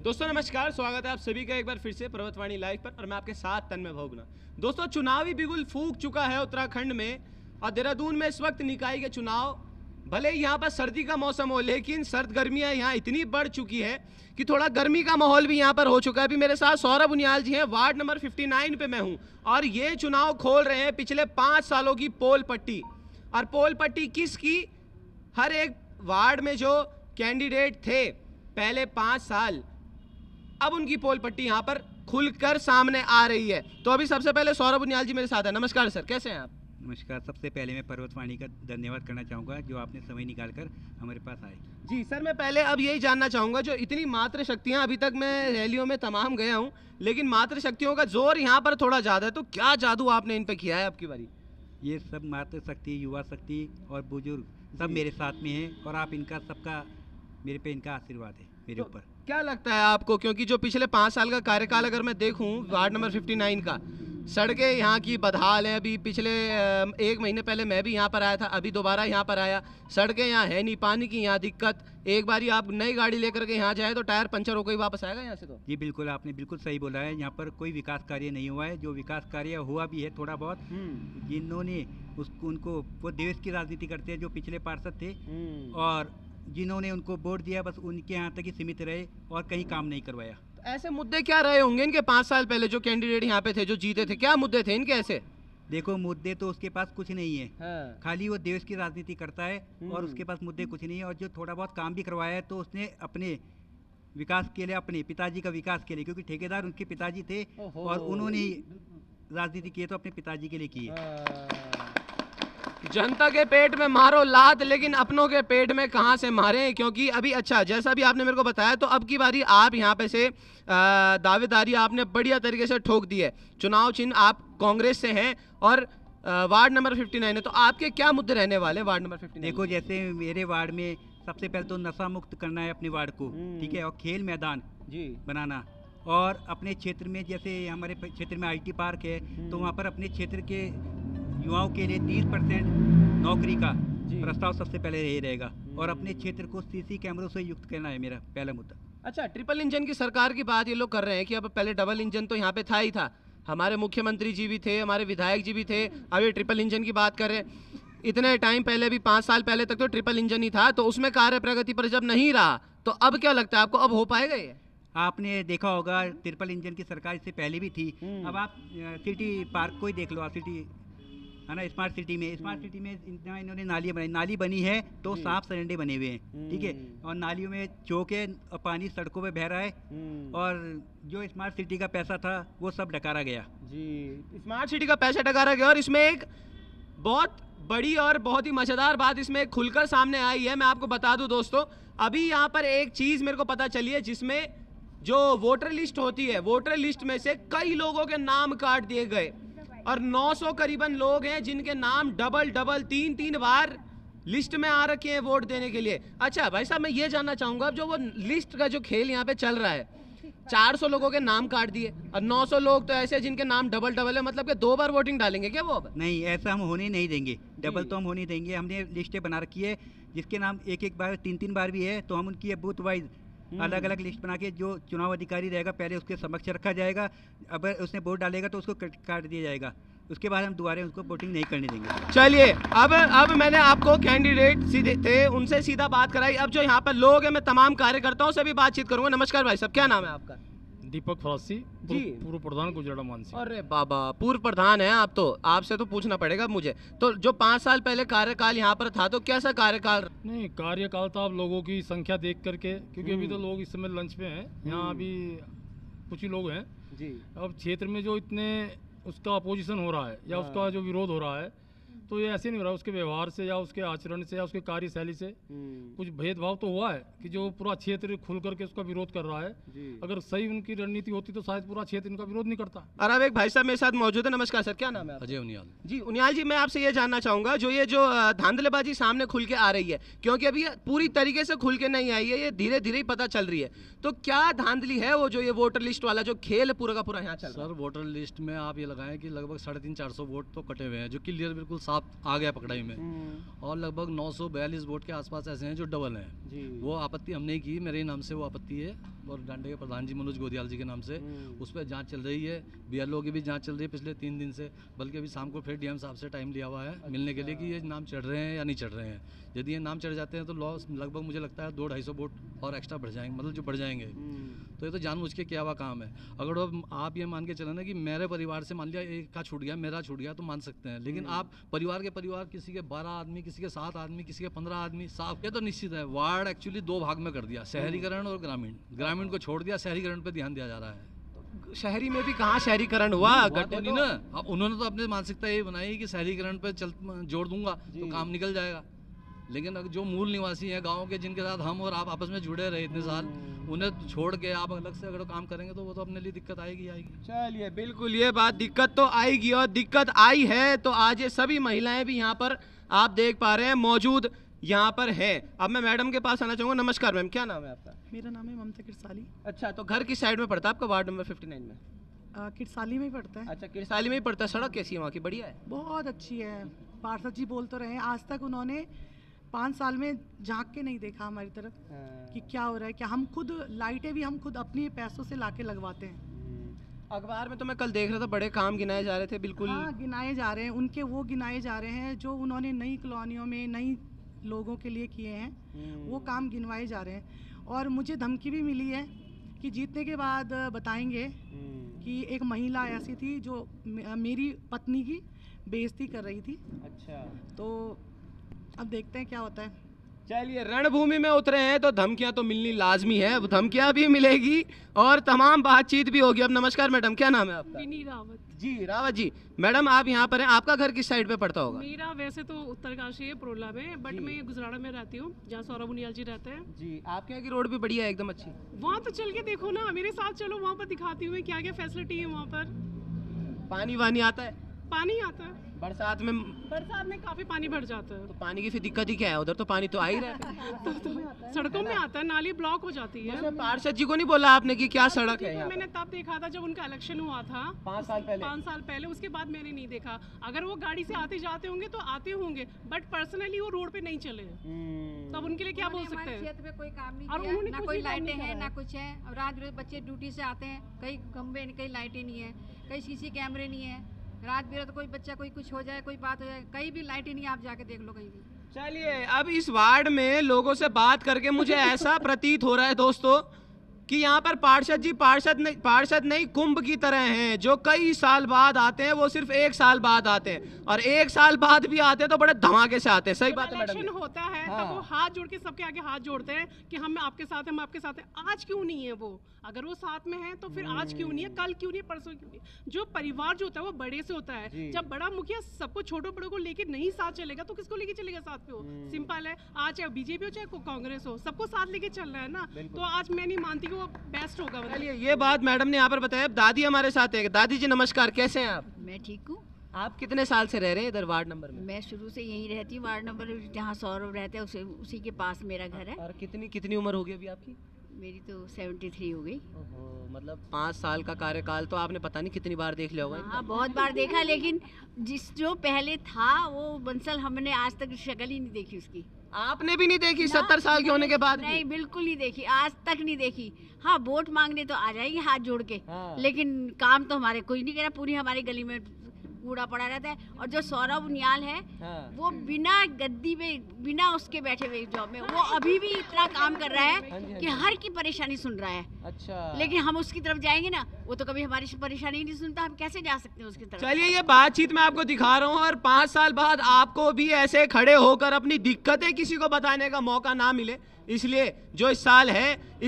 दोस्तों नमस्कार, स्वागत है आप सभी का एक बार फिर से पर्वतवाणी लाइव पर और मैं आपके साथ तन्मय भोगना। दोस्तों चुनावी बिगुल फूंक चुका है उत्तराखंड में और देहरादून में इस वक्त निकाय के चुनाव। भले ही यहाँ पर सर्दी का मौसम हो, लेकिन सर्द गर्मियाँ यहाँ इतनी बढ़ चुकी है कि थोड़ा गर्मी का माहौल भी यहाँ पर हो चुका है। अभी मेरे साथ सौरभ उनियाल जी हैं, वार्ड नंबर 59 पे मैं हूँ और ये चुनाव खोल रहे हैं पिछले 5 सालों की पोल पट्टी। और पोल पट्टी किसकी? हर एक वार्ड में जो कैंडिडेट थे पहले 5 साल, अब उनकी पोल पट्टी यहाँ पर खुलकर सामने आ रही है। तो अभी सबसे पहले सौरभ उनियाल जी मेरे साथ है। नमस्कार सर, कैसे हैं आप? नमस्कार। सबसे पहले मैं पर्वतवाणी का धन्यवाद करना चाहूँगा जो आपने समय निकालकर हमारे पास आए। जी सर, मैं पहले अब यही जानना चाहूँगा, जो इतनी मात्र शक्तियाँ, अभी तक मैं रैलियों में तमाम गया हूँ, लेकिन मात्र शक्तियों का जोर यहाँ पर थोड़ा ज़्यादा है, तो क्या जादू आपने इन पे किया है अब की बारी? ये सब मातृ शक्ति, युवा शक्ति और बुजुर्ग सब मेरे साथ में हैं और आप इनका सबका मेरे पे इनका आशीर्वाद है मेरे ऊपर। क्या लगता है आपको, क्योंकि जो पिछले 5 साल का कार्यकाल अगर मैं देखूं वार्ड नंबर 59 का, सड़कें यहाँ की बदहाल हैं। अभी पिछले 1 महीने पहले मैं भी यहाँ पर आया था, अभी दोबारा यहाँ पर आया। सड़कें यहाँ है नहीं, पानी की यहाँ दिक्कत। एक बारी आप नई गाड़ी लेकर के यहाँ जाए तो टायर पंचर होकर ही वापस आएगा यहाँ से। तो जी बिल्कुल, आपने बिल्कुल सही बोला है। यहाँ पर कोई विकास कार्य नहीं हुआ है। जो विकास कार्य हुआ भी है थोड़ा बहुत, जिन्होंने उनको वो देश की राजनीति करते हैं, जो पिछले पार्षद थे और जिन्होंने उनको वोट दिया बस उनके यहाँ तक ही सीमित रहे और कहीं काम नहीं करवाया। तो ऐसे मुद्दे क्या रहे होंगे इनके 5 साल पहले जो कैंडिडेट यहाँ पे थे, जो जीते थे? क्या मुद्दे थे इनके ऐसे? देखो, मुद्दे तो उसके पास कुछ नहीं है। हाँ। खाली वो देश की राजनीति करता है और उसके पास मुद्दे कुछ नहीं है। और जो थोड़ा बहुत काम भी करवाया है तो उसने अपने विकास के लिए, अपने पिताजी का विकास के लिए, क्योंकि ठेकेदार उनके पिताजी थे और उन्होंने ही राजनीति की है तो अपने पिताजी के लिए की है। जनता के पेट में मारो लात, लेकिन अपनों के पेट में कहाँ से मारें? क्योंकि अभी अच्छा, जैसा भी आपने मेरे को बताया, तो अब की बारी आप यहाँ पे से दावेदारी आपने बढ़िया तरीके से ठोक दी है। चुनाव चिन्ह आप कांग्रेस से हैं और वार्ड नंबर 59 है, तो आपके क्या मुद्दे रहने वाले वार्ड नंबर 59? देखो, जैसे मेरे वार्ड में सबसे पहले तो नशा मुक्त करना है अपने वार्ड को, ठीक है, और खेल मैदान जी बनाना। और अपने क्षेत्र में, जैसे हमारे क्षेत्र में IT पार्क है, तो वहाँ पर अपने क्षेत्र के युवाओं के लिए 30% नौकरी का प्रस्ताव सबसे पहले यही रहेगा। और अपने क्षेत्र को CC कैमरों से युक्त करना है मेरा पहला मुद्दा। अच्छा, ट्रिपल इंजन की सरकार की बात ये लोग कर रहे हैं कि अब पहले डबल इंजन तो यहाँ पे था ही था, हमारे मुख्यमंत्री जी भी थे, हमारे विधायक जी भी थे, अब ये ट्रिपल इंजन की बात कर रहे हैं। इतने टाइम पहले भी 5 साल पहले तक तो ट्रिपल इंजन ही था, तो उसमें कार्य प्रगति पर जब नहीं रहा, तो अब क्या लगता है आपको, अब हो पाएगा ये? आपने देखा होगा ट्रिपल इंजन की सरकार इससे पहले भी थी। अब आप सिटी पार्क को ही देख लो, आप सिटी है ना, स्मार्ट सिटी में इन्होंने नालियाँ बनाई, नाली बनी है तो सांप सरेंडे बने हुए हैं, ठीक है, और नालियों में चौक है और पानी सड़कों पे बह रहा है। और जो स्मार्ट सिटी का पैसा था वो सब डकारा गया जी, स्मार्ट सिटी का पैसा डकारा गया। और इसमें एक बहुत बड़ी और बहुत ही मज़ेदार बात इसमें खुलकर सामने आई है। मैं आपको बता दूं दोस्तों, अभी यहाँ पर एक चीज़ मेरे को पता चली है, जिसमें जो वोटर लिस्ट होती है, वोटर लिस्ट में से कई लोगों के नाम काट दिए गए और 900 करीबन लोग हैं जिनके नाम डबल 3 बार लिस्ट में आ रखे हैं वोट देने के लिए। अच्छा भाई साहब, मैं ये जानना चाहूँगा, जो वो लिस्ट का जो खेल यहाँ पे चल रहा है, 400 लोगों के नाम काट दिए और 900 लोग तो ऐसे जिनके नाम डबल है, मतलब कि 2 बार वोटिंग डालेंगे क्या वो? अब नहीं, ऐसा हम होने नहीं देंगे। डबल तो हम होने देंगे। हमने लिस्टें बना रखी है, जिसके नाम एक बार 3 बार भी है, तो हम उनकी बूथ वाइज अलग अलग लिस्ट बना के, जो चुनाव अधिकारी रहेगा पहले उसके समक्ष रखा जाएगा। अगर उसने वोट डालेगा तो उसको काट दिया जाएगा, उसके बाद हम दोबारा उसको वोटिंग नहीं करने देंगे। चलिए, अब मैंने आपको कैंडिडेट सीधे थे उनसे सीधा बात कराई, अब जो यहाँ पर लोग हैं मैं तमाम कार्यकर्ताओं से भी बातचीत करूंगा। नमस्कार भाई साहब, क्या नाम है आपका? दीपक फरासी जी, पूर्व प्रधान गुजराड़ा मानसी। अरे बाबा, पूर्व प्रधान है आप, तो आपसे तो पूछना पड़ेगा मुझे। तो जो 5 साल पहले कार्यकाल यहाँ पर था, तो कैसा कार्यकाल? नहीं, कार्यकाल था, आप लोगों की संख्या देख करके, क्योंकि अभी तो लोग इस समय लंच पे हैं, यहाँ अभी कुछ ही लोग हैं जी। अब क्षेत्र में जो इतने उसका अपोजिशन हो रहा है या उसका जो विरोध हो रहा है, तो ये ऐसे नहीं हो रहा, उसके व्यवहार से या उसके आचरण से या उसके कार्यशैली से कुछ भेदभाव तो हुआ है कि जो पूरा क्षेत्र खुल करके उसका विरोध कर रहा है। अगर सही उनकी रणनीति होती तो शायद पूरा क्षेत्र इनका विरोध नहीं करता। और अब एक भाई साहब मेरे साथ मौजूद है। नमस्कार सर, क्या नाम है? अजय उनियाल जी। उनियाल जी, मैं आपसे ये जानना चाहूंगा, जो ये जो धांधलेबाजी सामने खुल के आ रही है, क्योंकि अभी पूरी तरीके से खुल के नहीं आई है, ये धीरे धीरे ही पता चल रही है, तो क्या धांधली है वो जो ये वोटर लिस्ट वाला जो खेल पूरा का पूरा यहाँ चल रहा है? सर, वोटर लिस्ट में आप ये लगाएं कि लगभग 350-400 वोट तो कटे हुए हैं, जो क्लियर बिल्कुल साफ आ गया पकड़ाई में, और लगभग 942 वोट के आसपास ऐसे हैं जो डबल हैं। वो आपत्ति हमने की, मेरे नाम से वो आपत्ति है, और डांडे के प्रधान जी मनोज गोदियाल जी के नाम से उस पर जांच चल रही है। BLO की भी जांच चल रही है पिछले 3 दिन से, बल्कि अभी शाम को फिर DM साहब से टाइम लिया हुआ है मिलने के लिए कि ये नाम चढ़ रहे हैं या नहीं चढ़ रहे हैं। यदि ये नाम चढ़ जाते हैं तो लॉस लगभग मुझे लगता है 200-250 वोट और एक्स्ट्रा बढ़ जाएंगे, मतलब जो बढ़ जाएंगे। तो ये तो जानबूझ के किया हुआ काम है। अगर आप ये मान के चले ना कि मेरे परिवार से मान लिया एक का छूट गया, मेरा छूट गया, तो मान सकते हैं, लेकिन आप परिवार किसी के 12 आदमी, किसी के 7 आदमी, किसी के 15 आदमी, साफ ये तो निश्चित है। वार्ड एक्चुअली 2 भाग में कर दिया, शहरीकरण और ग्रामीण को छोड़ दिया, शहरीकरण पे ध्यान दिया जा रहा है। शहरी में भी कहाँ शहरीकरण हुआ? तो नहीं ना, अब उन्होंने तो अपनी मानसिकता यही बनाई कि शहरीकरण पे जोड़ दूंगा तो काम निकल जाएगा। लेकिन अगर जो मूल निवासी हैं गाँव के, जिनके साथ हम और आप आपस में जुड़े रहे इतने साल, उन्हें छोड़ के आप अलग से अगर काम करेंगे तो वो तो अपने लिए दिक्कत आएगी। चलिए, बिल्कुल ये बात दिक्कत तो आएगी, और दिक्कत आई है तो आज ये सभी महिलाएं भी यहाँ पर आप देख पा रहे हैं मौजूद यहाँ पर है। अब मैं मैडम के पास आना चाहूँगा। नमस्कार मैम, क्या नाम है आपका? मेरा नाम है ममता किरसाली। अच्छा, तो घर किस साइड में पड़ता है आपका? वार्ड नंबर 59 में? किरसाली में ही पड़ता है। अच्छा, किरसाली में ही पड़ता है। सड़क कैसी है वहाँ की? बढ़िया है, बहुत अच्छी है। पार्षद जी बोल तो रहे हैं, आज तक उन्होंने 5 साल में झांक के नहीं देखा हमारी तरफ कि क्या हो रहा है। क्या हम खुद लाइटें भी हम खुद अपने पैसों से लाके लगवाते हैं। अखबार में तो मैं कल देख रहा था, बड़े काम गिनाए जा रहे थे। बिल्कुल हाँ, गिनाए जा रहे हैं, उनके वो गिनाए जा रहे हैं जो उन्होंने नई कॉलोनियों में नई लोगों के लिए किए हैं, वो काम गिनवाए जा रहे हैं। और मुझे धमकी भी मिली है कि जीतने के बाद बताएंगे कि एक महिला ऐसी थी जो मेरी पत्नी की बेइज्जती कर रही थी। अच्छा, तो अब देखते हैं क्या होता है। चलिए, रणभूमि में उतरे हैं तो धमकियां तो मिलनी लाजमी है, अब धमकियां भी मिलेगी और तमाम बातचीत भी होगी। अब नमस्कार मैडम, क्या नाम है आपका? विनी रावत जी, रावत जी। मैडम आप यहाँ पर हैं, आपका घर किस साइड पे पड़ता होगा? मेरा वैसे तो उत्तरकाशी है, प्रोला में, बट मैं गुजराड़ा में रहती हूँ, जहाँ सौरभ उनियाल जी रहते हैं। जी, आपके यहाँ की रोड भी बढ़िया है, एकदम अच्छी। वहाँ तो चल के देखो ना, मेरे साथ चलो, वहाँ पर दिखाती हूँ क्या क्या फैसिलिटी है वहाँ पर। पानी वानी आता है? पानी आता है, बरसात में काफी पानी भर जाता है। तो पानी की फिर दिक्कत ही क्या है? उधर तो पानी तो आ ही रहा है। तो सड़कों में आता है, नाली ब्लॉक हो जाती है। पार्षद जी को नहीं बोला आपने कि क्या सड़क है यहाँ? मैंने तब देखा था जब उनका इलेक्शन हुआ था 5 साल पहले। उसके बाद मैंने नहीं देखा। अगर वो गाड़ी से आते जाते होंगे तो आते होंगे, बट पर्सनली वो रोड पे नहीं चले, तब उनके लिए क्या बोल सकते हैं? क्षेत्र में कोई काम नहीं और किया, उन्होंने ना कुछ कोई भी काम लाइटें नहीं हैं, करा ना कुछ है। और रात बिरात बच्चे ड्यूटी से आते हैं, कहीं खंबे, कहीं लाइटें नहीं है, कहीं CC कैमरे नहीं है। रात बिरात कोई बच्चा कोई कुछ हो जाए, कोई बात हो जाए, कहीं भी लाइटें नहीं, आप जाके देख लो कहीं भी। चलिए, अब इस वार्ड में लोगों से बात करके मुझे ऐसा प्रतीत हो रहा है दोस्तों कि यहाँ पर पार्षद जी पार्षद नहीं कुंभ की तरह हैं, जो कई साल बाद आते हैं, वो सिर्फ 1 साल बाद आते हैं, और 1 साल बाद भी आते हैं तो बड़े धमाके से आते हैं। सही बात है मैडम? इलेक्शन होता है तब वो हाथ जोड़ के सबके आगे हाथ जोड़ते हैं कि हम आपके साथ हैं, हम आपके साथ हैं। आज क्यों नहीं है वो? अगर वो साथ में है तो फिर आज क्यों नहीं है, कल क्यों नहीं है, परसों क्यों नहीं है? जो परिवार जो होता है वो बड़े से होता है। जब बड़ा मुखिया सबको छोटे बड़ों को लेके नहीं साथ चलेगा तो किसको लेके चलेगा साथ पे? हो सिंपल है, आज चाहे बीजेपी हो चाहे कांग्रेस हो, सबको साथ लेके चलना है ना। तो आज मैं नहीं मानती कि वो बेस्ट होगा। चलिए, ये बात मैडम ने यहाँ पर बताया। दादी हमारे साथ है। दादी जी नमस्कार, कैसे हैं आप? मैं ठीक हूँ। आप कितने साल से रह रहे हैं इधर वार्ड नंबर में? मैं शुरू से यहीं रहती हूँ, वार्ड नंबर जहाँ सौरभ रहते हैं उसी के पास मेरा घर है। और कितनी उम्र हो गई अभी आपकी? मेरी तो 73 हो गई। मतलब 5 साल का कार्यकाल तो आपने पता नहीं कितनी बार देख लिया होगा। हाँ, बहुत बार देखा, लेकिन जो पहले था वो बंसल हमने आज तक शक्ल ही नहीं देखी उसकी। आपने भी नहीं देखी 70 साल के होने के बाद? नहीं, बिल्कुल नहीं देखी, आज तक नहीं देखी। हाँ, वोट मांगने तो आ जाएगी हाथ जोड़ के, लेकिन काम तो हमारे कोई नहीं करा। पूरी हमारी गली में कूड़ा पड़ा रहता है। और जो सौरभ उनियाल है वो बिना गद्दी में, बिना उसके बैठे हुए जॉब में, वो अभी भी इतना काम कर रहा है कि हर की परेशानी सुन रहा है। अच्छा, लेकिन हम उसकी तरफ जाएंगे ना, वो तो कभी हमारी परेशानी नहीं सुनता, हम कैसे जा सकते हैं उसकी तरफ? चलिए, ये बातचीत मैं आपको दिखा रहा हूँ, और 5 साल बाद आपको भी ऐसे खड़े होकर अपनी दिक्कतें किसी को बताने का मौका ना मिले, इसलिए जो इस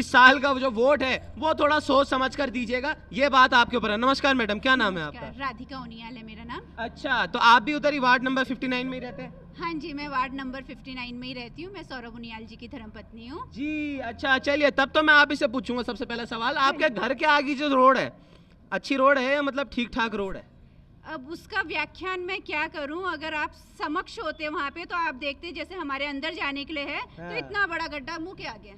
साल का जो वोट है वो थोड़ा सोच समझ कर दीजिएगा। ये बात आपके ऊपर है। नमस्कार मैडम, क्या नाम है आपका? राधिका उनियाल है मेरा नाम। अच्छा, तो आप भी उधर ही वार्ड नंबर 59 में ही रहते हैं? हाँ जी, मैं वार्ड नंबर 59 में ही रहती हूँ। मैं सौरभ उनियाल जी की धर्मपत्नी हूँ। जी, अच्छा, चलिए, तब तो मैं आप इसे पूछूंगा सबसे पहला सवाल, आपके घर के आगे जो रोड है, अच्छी रोड है या मतलब ठीक ठाक रोड है? अब उसका व्याख्यान मैं क्या करूं? अगर आप समक्ष होते वहाँ पे तो आप देखते जैसे हमारे अंदर जाने के लिए है तो इतना बड़ा गड्ढा मुंह के आगे।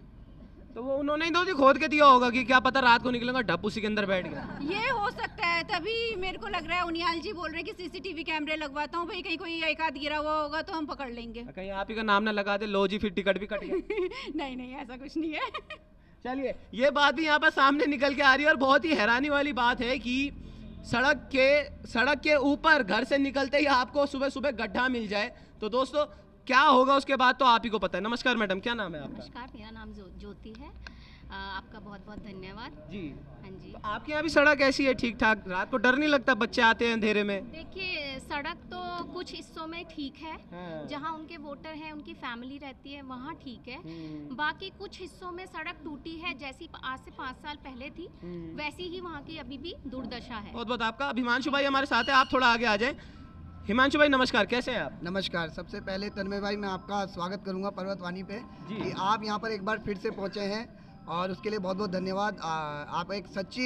तो वो उन्होंने ही तो खोद के दिया होगा कि क्या पता रात को निकलेगा ढप उसी के अंदर बैठ गया। ये हो सकता है, तभी मेरे को लग रहा है उनियाल जी बोल रहे हैं कि CCTV कैमरे लगवाता हूँ भाई, कहीं कोई एक आध गिरा हुआ होगा तो हम पकड़ लेंगे। कहीं आप ही का नाम ना लगा दे, लो जी फिर टिकट भी कट गया। नहीं, ऐसा कुछ नहीं है। चलिए, ये बात भी यहाँ पर सामने निकल के आ रही है और बहुत ही हैरानी वाली बात है कि सड़क के ऊपर घर से निकलते ही आपको सुबह सुबह गड्ढा मिल जाए, तो दोस्तों क्या होगा उसके बाद तो आप ही को पता है। नमस्कार मैडम, क्या नाम है आपका? नमस्कार, मेरा नाम ज्योति है। आपका बहुत बहुत धन्यवाद जी। हाँ जी। तो आपके यहाँ भी सड़क ऐसी है ठीक ठाक? रात को डर नहीं लगता बच्चे आते हैं अंधेरे में? देखिए, सड़क तो कुछ हिस्सों में ठीक है, हाँ। जहाँ उनके वोटर हैं, उनकी फैमिली रहती है, वहाँ ठीक है। बाकी कुछ हिस्सों में सड़क टूटी है, जैसी आज से 5 साल पहले थी वैसी ही वहाँ की अभी भी दुर्दशा है। बहुत बहुत आपका। हिमांशु भाई हमारे साथ है, आप थोड़ा आगे आ जाएं। हिमांशु भाई नमस्कार, कैसे हैं आप? नमस्कार। सबसे पहले तन्मय भाई मैं आपका स्वागत करूंगा पर्वतवाणी पे कि आप यहाँ पर एक बार फिर से पहुँचे हैं और उसके लिए बहुत बहुत धन्यवाद। आप एक सच्ची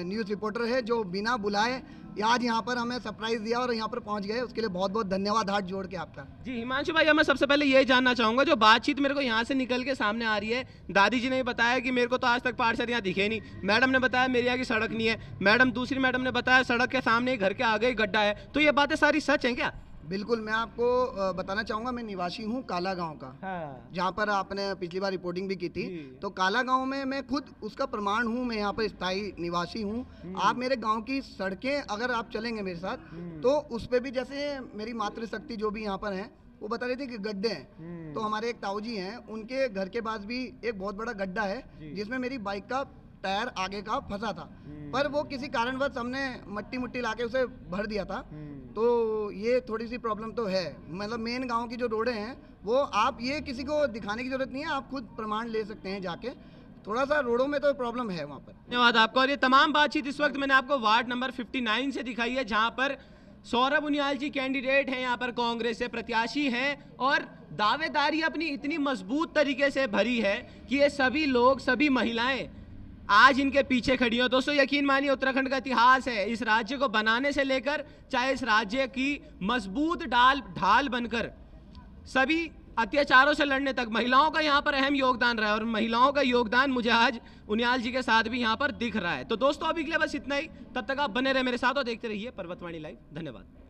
न्यूज़ रिपोर्टर है जो बिना बुलाए आज यहाँ पर हमें सरप्राइज दिया और यहाँ पर पहुँच गए, उसके लिए बहुत बहुत धन्यवाद हाथ जोड़ के आपका। जी हिमांशु भाई, मैं सबसे पहले ये जानना चाहूँगा, जो बातचीत मेरे को यहाँ से निकल के सामने आ रही है, दादी जी ने बताया कि मेरे को तो आज तक पार्षद यहाँ दिखे नहीं, मैडम ने बताया मेरे यहाँ की सड़क नहीं है, दूसरी मैडम ने बताया सड़क के सामने घर के आगे ही गड्ढा है, तो ये बातें सारी सच हैं क्या? बिल्कुल, मैं आपको बताना चाहूँगा, मैं निवासी हूँ काला गांव का। हाँ। जहाँ पर आपने पिछली बार रिपोर्टिंग भी की थी, तो काला गांव में मैं खुद उसका प्रमाण हूँ, मैं यहाँ पर स्थायी निवासी हूँ। आप मेरे गांव की सड़कें अगर आप चलेंगे मेरे साथ, तो उस पर भी जैसे मेरी मातृशक्ति जो भी यहाँ पर हैं वो बता रही थी कि गड्ढे हैं, तो हमारे एक ताऊ जी हैं, उनके घर के पास भी एक बहुत बड़ा गड्ढा है जिसमें मेरी बाइक का टायर आगे का फंसा था, पर वो किसी कारणवश हमने मट्टी लाके उसे भर दिया था। तो ये थोड़ी सी प्रॉब्लम तो है, मतलब मेन गांव की जो रोडें हैं वो आप ये किसी को दिखाने की जरूरत नहीं है, आप खुद प्रमाण ले सकते हैं जाके, थोड़ा सा रोडों में तो प्रॉब्लम है वहाँ पर। धन्यवाद आपका। और ये तमाम बातचीत इस वक्त मैंने आपको वार्ड नंबर 59 से दिखाई है, जहाँ पर सौरभ उनियाल जी कैंडिडेट हैं, यहाँ पर कांग्रेस से प्रत्याशी हैं और दावेदारी अपनी इतनी मजबूत तरीके से भरी है कि ये सभी लोग, सभी महिलाएं आज इनके पीछे खड़ी हो। दोस्तों यकीन मानिए, उत्तराखंड का इतिहास है, इस राज्य को बनाने से लेकर चाहे इस राज्य की मजबूत ढाल बनकर सभी अत्याचारों से लड़ने तक महिलाओं का यहाँ पर अहम योगदान रहा है और महिलाओं का योगदान मुझे आज उनियाल जी के साथ भी यहाँ पर दिख रहा है। तो दोस्तों अभी के लिए बस इतना ही, तब तक आप बने रहे मेरे साथ और देखते रहिए पर्वतवाणी लाइव। धन्यवाद।